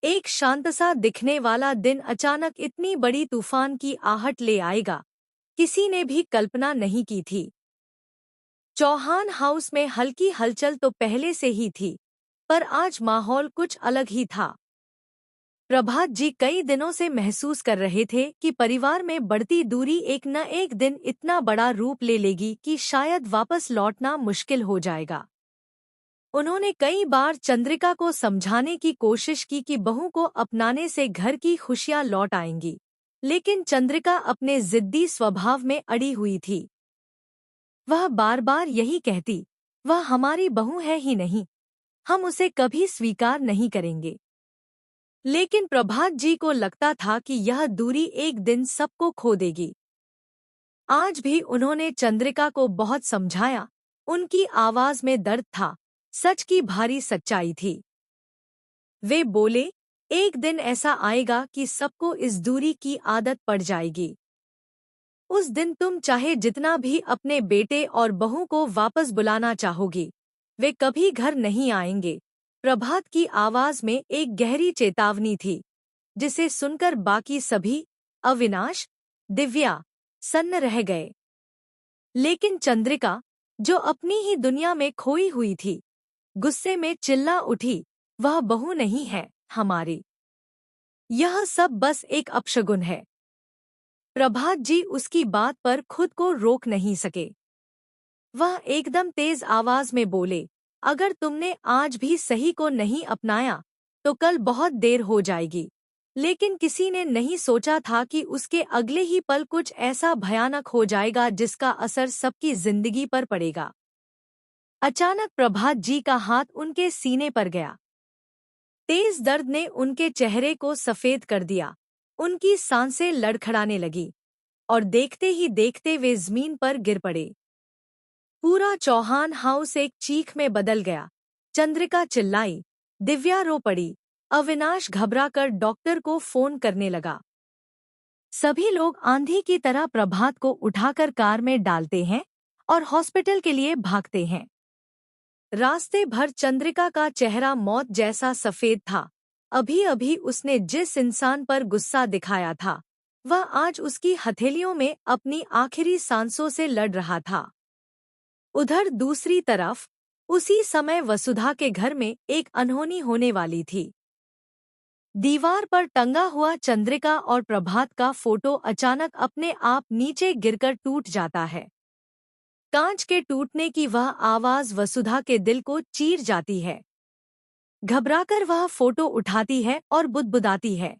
एक शांत-सा दिखने वाला दिन अचानक इतनी बड़ी तूफान की आहट ले आएगा, किसी ने भी कल्पना नहीं की थी। चौहान हाउस में हल्की हलचल तो पहले से ही थी, पर आज माहौल कुछ अलग ही था। प्रभात जी कई दिनों से महसूस कर रहे थे कि परिवार में बढ़ती दूरी एक न एक दिन इतना बड़ा रूप ले लेगी कि शायद वापस लौटना मुश्किल हो जाएगा। उन्होंने कई बार चंद्रिका को समझाने की कोशिश की कि बहू को अपनाने से घर की खुशियां लौट आएंगी, लेकिन चंद्रिका अपने जिद्दी स्वभाव में अड़ी हुई थी। वह बार बार यही कहती, वह हमारी बहू है ही नहीं, हम उसे कभी स्वीकार नहीं करेंगे। लेकिन प्रभात जी को लगता था कि यह दूरी एक दिन सबको खो देगी। आज भी उन्होंने चंद्रिका को बहुत समझाया, उनकी आवाज में दर्द था, सच की भारी सच्चाई थी। वे बोले, एक दिन ऐसा आएगा कि सबको इस दूरी की आदत पड़ जाएगी। उस दिन तुम चाहे जितना भी अपने बेटे और बहू को वापस बुलाना चाहोगी, वे कभी घर नहीं आएंगे। प्रभात की आवाज में एक गहरी चेतावनी थी, जिसे सुनकर बाकी सभी, अविनाश, दिव्या, सन्न रह गए। लेकिन चंद्रिका, जो अपनी ही दुनिया में खोई हुई थी, गुस्से में चिल्ला उठी, वह बहू नहीं है हमारी। यह सब बस एक अपशगुन है। प्रभात जी उसकी बात पर खुद को रोक नहीं सके। वह एकदम तेज आवाज में बोले, अगर तुमने आज भी सही को नहीं अपनाया, तो कल बहुत देर हो जाएगी। लेकिन किसी ने नहीं सोचा था कि उसके अगले ही पल कुछ ऐसा भयानक हो जाएगा जिसका असर सबकी जिंदगी पर पड़ेगा। अचानक प्रभात जी का हाथ उनके सीने पर गया। तेज दर्द ने उनके चेहरे को सफेद कर दिया, उनकी सांसें लड़खड़ाने लगी, और देखते ही देखते वे जमीन पर गिर पड़े। पूरा चौहान हाउस एक चीख में बदल गया। चंद्रिका चिल्लाई, दिव्या रो पड़ी, अविनाश घबराकर डॉक्टर को फोन करने लगा। सभी लोग आंधी की तरह प्रभात को उठाकर कार में डालते हैं और हॉस्पिटल के लिए भागते हैं। रास्ते भर चंद्रिका का चेहरा मौत जैसा सफेद था। अभी अभी उसने जिस इंसान पर गुस्सा दिखाया था, वह आज उसकी हथेलियों में अपनी आखिरी सांसों से लड़ रहा था। उधर दूसरी तरफ, उसी समय वसुधा के घर में एक अनहोनी होने वाली थी। दीवार पर टंगा हुआ चंद्रिका और प्रभात का फोटो अचानक अपने आप नीचे गिरकर टूट जाता है। कांच के टूटने की वह आवाज वसुधा के दिल को चीर जाती है। घबराकर वह फोटो उठाती है और बुदबुदाती है,